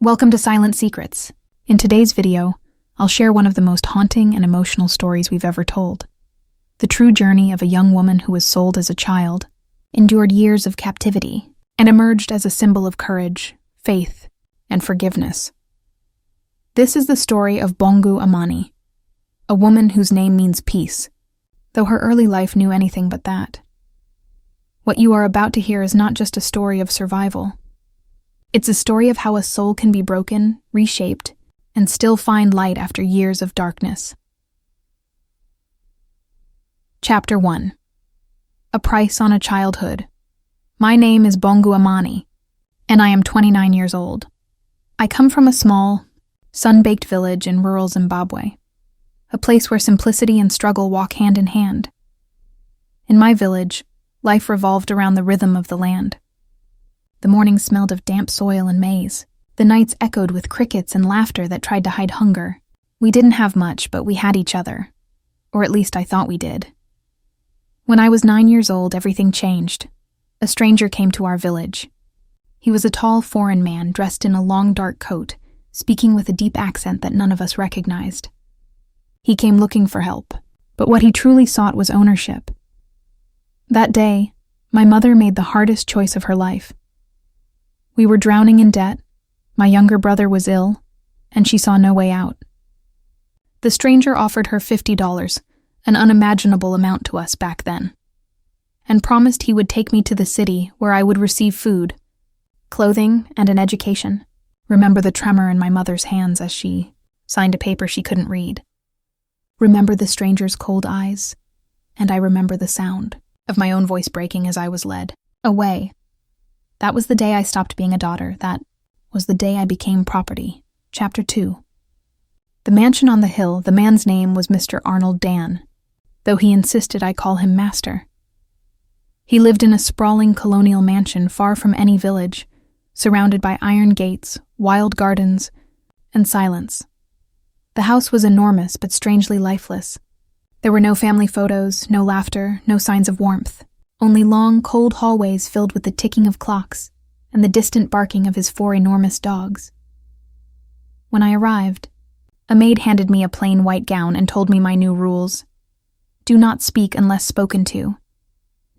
Welcome to Silent Secrets. In today's video, I'll share one of the most haunting and emotional stories we've ever told. The true journey of a young woman who was sold as a child, endured years of captivity, and emerged as a symbol of courage, faith, and forgiveness. This is the story of Bongu Amani, a woman whose name means peace, though her early life knew anything but that. What you are about to hear is not just a story of survival. It's a story of how a soul can be broken, reshaped, and still find light after years of darkness. Chapter 1. A Price on a Childhood. My name is Bongu Amani, and I am 29 years old. I come from a small, sun-baked village in rural Zimbabwe, a place where simplicity and struggle walk hand in hand. In my village, life revolved around the rhythm of the land. The mornings smelled of damp soil and maize. The nights echoed with crickets and laughter that tried to hide hunger. We didn't have much, but we had each other. Or at least I thought we did. When I was 9 years old, everything changed. A stranger came to our village. He was a tall foreign man dressed in a long dark coat, speaking with a deep accent that none of us recognized. He came looking for help, but what he truly sought was ownership. That day, my mother made the hardest choice of her life. We were drowning in debt, my younger brother was ill, and she saw no way out. The stranger offered her $50, an unimaginable amount to us back then, and promised he would take me to the city where I would receive food, clothing, and an education. Remember the tremor in my mother's hands as she signed a paper she couldn't read. Remember the stranger's cold eyes, and I remember the sound of my own voice breaking as I was led away. That was the day I stopped being a daughter. That was the day I became property. Chapter 2. The mansion on the hill, the man's name was Mr. Arnold Dan, though he insisted I call him Master. He lived in a sprawling colonial mansion far from any village, surrounded by iron gates, wild gardens, and silence. The house was enormous but strangely lifeless. There were no family photos, no laughter, no signs of warmth. Only long, cold hallways filled with the ticking of clocks and the distant barking of his 4 enormous dogs. When I arrived, a maid handed me a plain white gown and told me my new rules. Do not speak unless spoken to.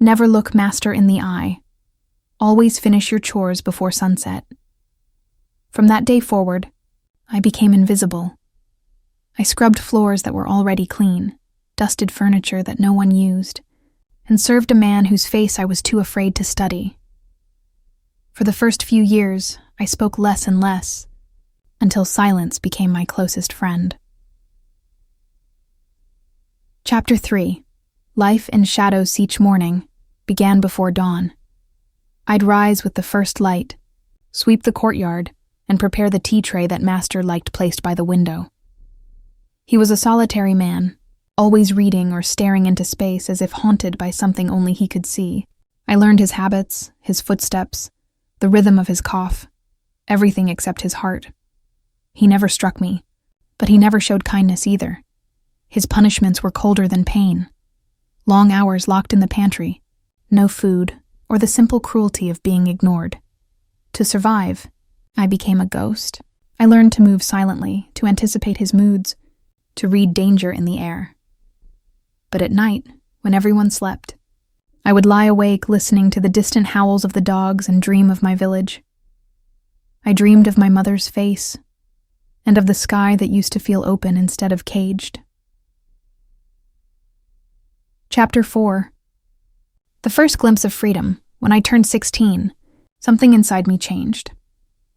Never look master in the eye. Always finish your chores before sunset. From that day forward, I became invisible. I scrubbed floors that were already clean, dusted furniture that no one used, and served a man whose face I was too afraid to study. For the first few years, I spoke less and less, until silence became my closest friend. Chapter 3. Life in shadows each morning began before dawn. I'd rise with the first light, sweep the courtyard, and prepare the tea tray that Master liked placed by the window. He was a solitary man, always reading or staring into space as if haunted by something only he could see. I learned his habits, his footsteps, the rhythm of his cough, everything except his heart. He never struck me, but he never showed kindness either. His punishments were colder than pain. Long hours locked in the pantry, no food, or the simple cruelty of being ignored. To survive, I became a ghost. I learned to move silently, to anticipate his moods, to read danger in the air. But at night, when everyone slept, I would lie awake listening to the distant howls of the dogs and dream of my village. I dreamed of my mother's face, and of the sky that used to feel open instead of caged. Chapter 4. The first glimpse of freedom, when I turned 16, something inside me changed.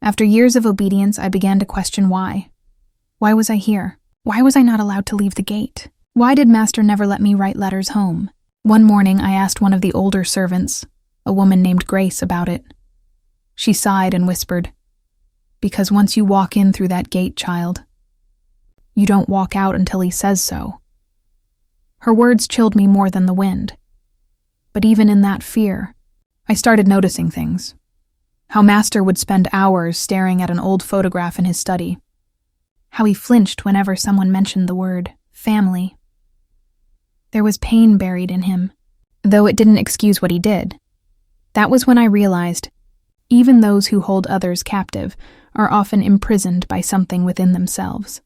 After years of obedience, I began to question why. Why was I here? Why was I not allowed to leave the gate? Why did Master never let me write letters home? One morning, I asked one of the older servants, a woman named Grace, about it. She sighed and whispered, "Because once you walk in through that gate, child, you don't walk out until he says so." Her words chilled me more than the wind. But even in that fear, I started noticing things. How Master would spend hours staring at an old photograph in his study. How he flinched whenever someone mentioned the word family. There was pain buried in him, though it didn't excuse what he did. That was when I realized, even those who hold others captive are often imprisoned by something within themselves.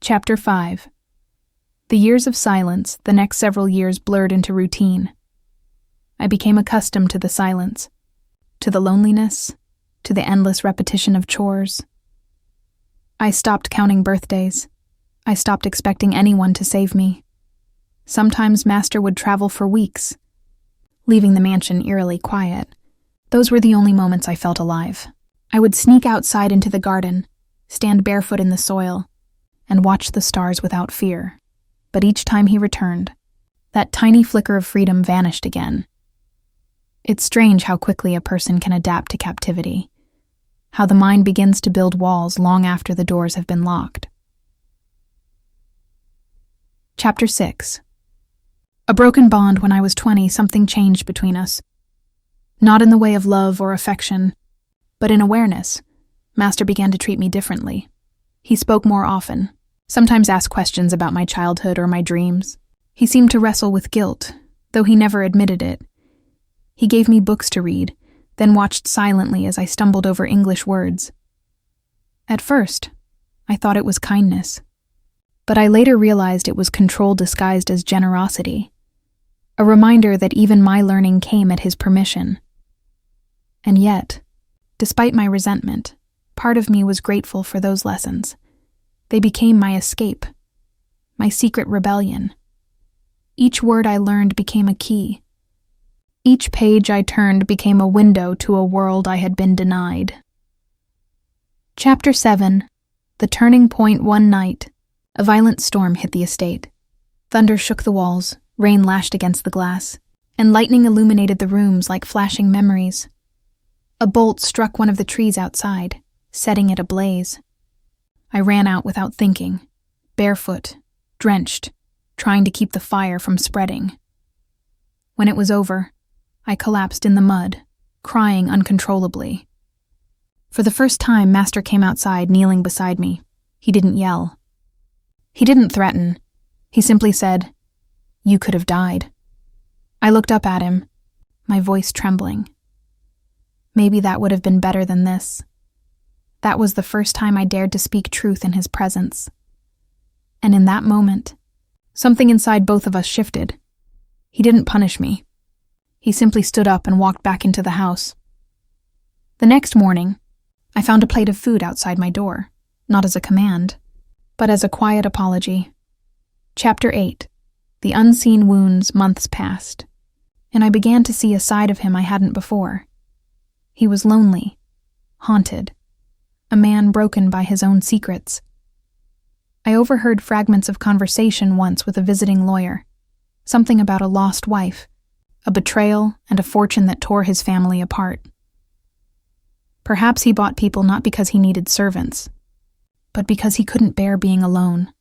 Chapter 5. The years of silence, the next several years blurred into routine. I became accustomed to the silence, to the loneliness, to the endless repetition of chores. I stopped counting birthdays. I stopped expecting anyone to save me. Sometimes Master would travel for weeks, leaving the mansion eerily quiet. Those were the only moments I felt alive. I would sneak outside into the garden, stand barefoot in the soil, and watch the stars without fear. But each time he returned, that tiny flicker of freedom vanished again. It's strange how quickly a person can adapt to captivity, how the mind begins to build walls long after the doors have been locked. Chapter 6. A broken bond. When I was 20, something changed between us. Not in the way of love or affection, but in awareness. Master began to treat me differently. He spoke more often, sometimes asked questions about my childhood or my dreams. He seemed to wrestle with guilt, though he never admitted it. He gave me books to read, then watched silently as I stumbled over English words. At first, I thought it was kindness, but I later realized it was control disguised as generosity, a reminder that even my learning came at his permission. And yet, despite my resentment, part of me was grateful for those lessons. They became my escape, my secret rebellion. Each word I learned became a key. Each page I turned became a window to a world I had been denied. Chapter 7. The turning point. One night, a violent storm hit the estate. Thunder shook the walls, rain lashed against the glass, and lightning illuminated the rooms like flashing memories. A bolt struck one of the trees outside, setting it ablaze. I ran out without thinking, barefoot, drenched, trying to keep the fire from spreading. When it was over, I collapsed in the mud, crying uncontrollably. For the first time, Master came outside, kneeling beside me. He didn't yell. He didn't threaten. He simply said, "You could have died." I looked up at him, my voice trembling. Maybe that would have been better than this. That was the first time I dared to speak truth in his presence. And in that moment, something inside both of us shifted. He didn't punish me. He simply stood up and walked back into the house. The next morning, I found a plate of food outside my door, not as a command, but as a quiet apology. Chapter 8. The unseen wounds. Months passed, and I began to see a side of him I hadn't before. He was lonely, haunted, a man broken by his own secrets. I overheard fragments of conversation once with a visiting lawyer, something about a lost wife, a betrayal, and a fortune that tore his family apart. Perhaps he bought people not because he needed servants, but because he couldn't bear being alone.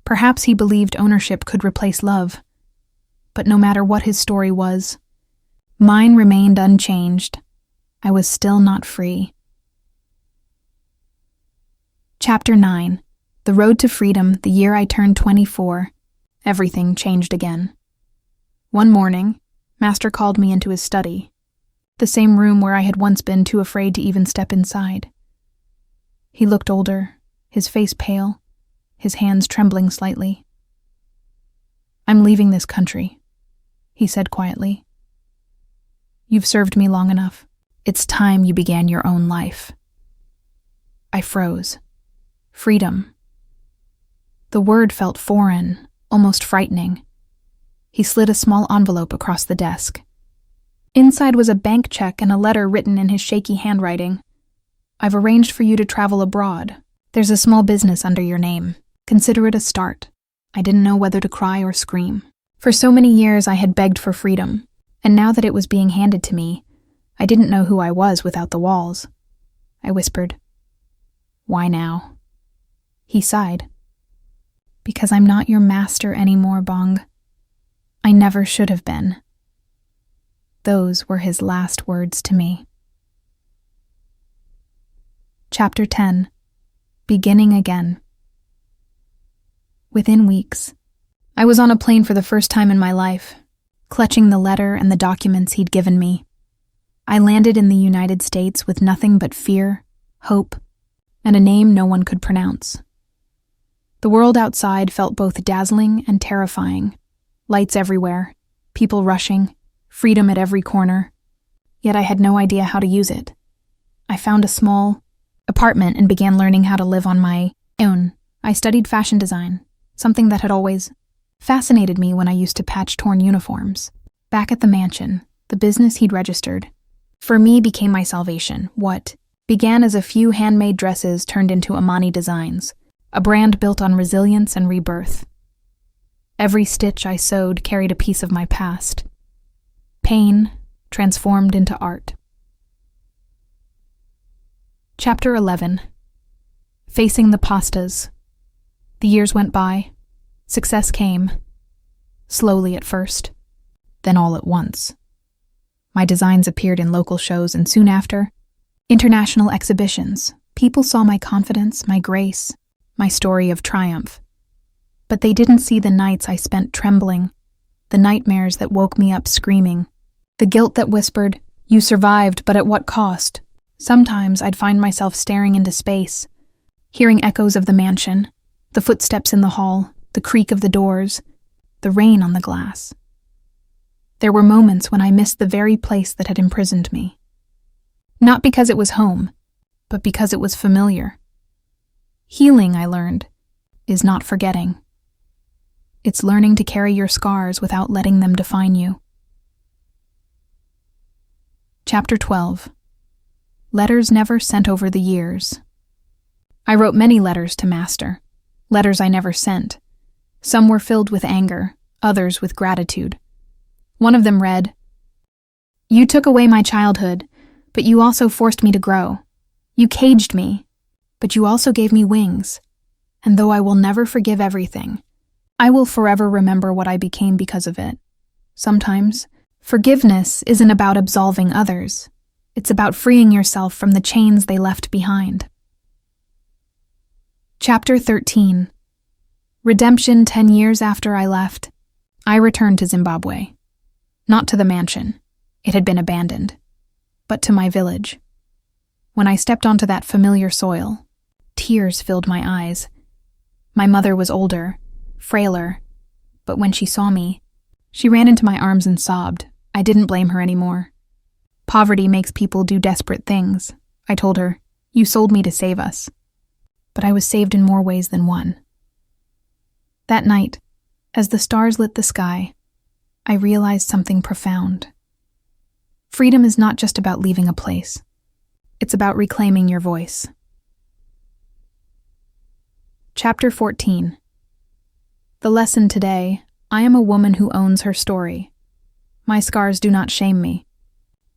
Perhaps he believed ownership could replace love, but no matter what his story was, mine remained unchanged. I was still not free. Chapter 9. The road to freedom. The year I turned 24, everything changed again. One morning, Master called me into his study, the same room where I had once been too afraid to even step inside. He looked older, his face pale, his hands trembling slightly. "I'm leaving this country," he said quietly. "You've served me long enough. It's time you began your own life." I froze. Freedom. The word felt foreign, almost frightening. He slid a small envelope across the desk. Inside was a bank check and a letter written in his shaky handwriting. "I've arranged for you to travel abroad. There's a small business under your name. Consider it a start." I didn't know whether to cry or scream. For so many years I had begged for freedom, and now that it was being handed to me, I didn't know who I was without the walls. I whispered, "Why now?" He sighed. "Because I'm not your master anymore, Bong. I never should have been." Those were his last words to me. Chapter 10. Beginning again. Within weeks, I was on a plane for the first time in my life, clutching the letter and the documents he'd given me. I landed in the United States with nothing but fear, hope, and a name no one could pronounce. The world outside felt both dazzling and terrifying. Lights everywhere, people rushing, freedom at every corner. Yet I had no idea how to use it. I found a small apartment and began learning how to live on my own. I studied fashion design, something that had always fascinated me when I used to patch torn uniforms. Back at the mansion, the business he'd registered, for me, became my salvation. What began as a few handmade dresses turned into Amani Designs, a brand built on resilience and rebirth. Every stitch I sewed carried a piece of my past. Pain transformed into art. Chapter 11. Facing the pastas. The years went by. Success came. Slowly at first, then all at once. My designs appeared in local shows and soon after, international exhibitions. People saw my confidence, my grace, my story of triumph. But they didn't see the nights I spent trembling, the nightmares that woke me up screaming, the guilt that whispered, "You survived, but at what cost?" Sometimes I'd find myself staring into space, hearing echoes of the mansion, the footsteps in the hall, the creak of the doors, the rain on the glass. There were moments when I missed the very place that had imprisoned me. Not because it was home, but because it was familiar. Healing, I learned, is not forgetting. It's learning to carry your scars without letting them define you. Chapter 12. Letters never sent over the years. I wrote many letters to Master, letters I never sent. Some were filled with anger, others with gratitude. One of them read, "You took away my childhood, but you also forced me to grow. You caged me, but you also gave me wings. And though I will never forgive everything, I will forever remember what I became because of it. Sometimes, forgiveness isn't about absolving others. It's about freeing yourself from the chains they left behind." Chapter 13. Redemption 10 years after I left, I returned to Zimbabwe. Not to the mansion, it had been abandoned, but to my village. When I stepped onto that familiar soil, tears filled my eyes. My mother was older, frailer, but when she saw me, she ran into my arms and sobbed. I didn't blame her anymore. "Poverty makes people do desperate things," I told her. "You sold me to save us." But I was saved in more ways than one. That night, as the stars lit the sky, I realized something profound. Freedom is not just about leaving a place. It's about reclaiming your voice. Chapter 14. The lesson today: I am a woman who owns her story. My scars do not shame me.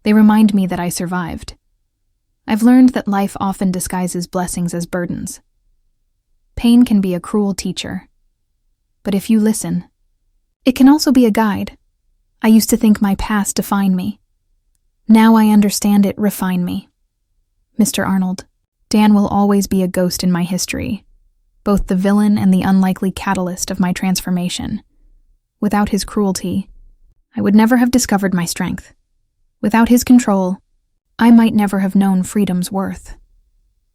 They remind me that I survived. I've learned that life often disguises blessings as burdens. Pain can be a cruel teacher. But if you listen, it can also be a guide. I used to think my past defined me. Now I understand it refined me. Mr. Arnold, Dan will always be a ghost in my history, both the villain and the unlikely catalyst of my transformation. Without his cruelty, I would never have discovered my strength. Without his control, I might never have known freedom's worth.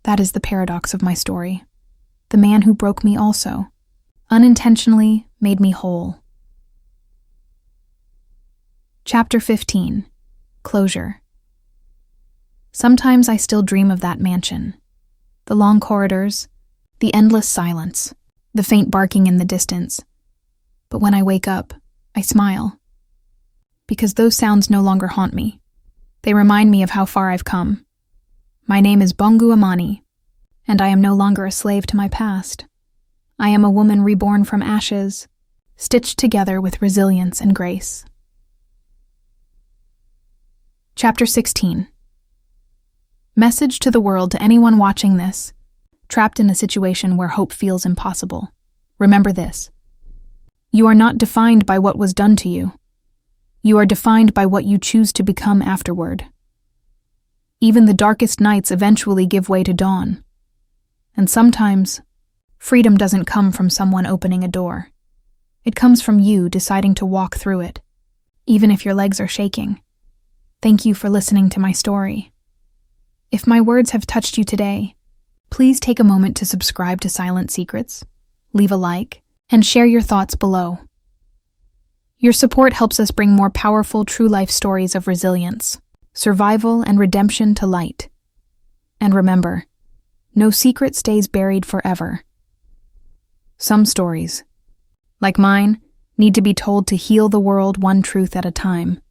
That is the paradox of my story. The man who broke me also, unintentionally, made me whole. Chapter 15. Closure. Sometimes I still dream of that mansion. The long corridors, the endless silence, the faint barking in the distance. But when I wake up, I smile. Because those sounds no longer haunt me. They remind me of how far I've come. My name is Bongu Amani, and I am no longer a slave to my past. I am a woman reborn from ashes, stitched together with resilience and grace. Chapter 16. Message to the world: to anyone watching this, trapped in a situation where hope feels impossible. Remember this. You are not defined by what was done to you. You are defined by what you choose to become afterward. Even the darkest nights eventually give way to dawn. And sometimes, freedom doesn't come from someone opening a door. It comes from you deciding to walk through it, even if your legs are shaking. Thank you for listening to my story. If my words have touched you today, please take a moment to subscribe to Silent Secrets, leave a like, and share your thoughts below. Your support helps us bring more powerful true life stories of resilience, survival, and redemption to light. And remember, no secret stays buried forever. Some stories, like mine, need to be told to heal the world one truth at a time.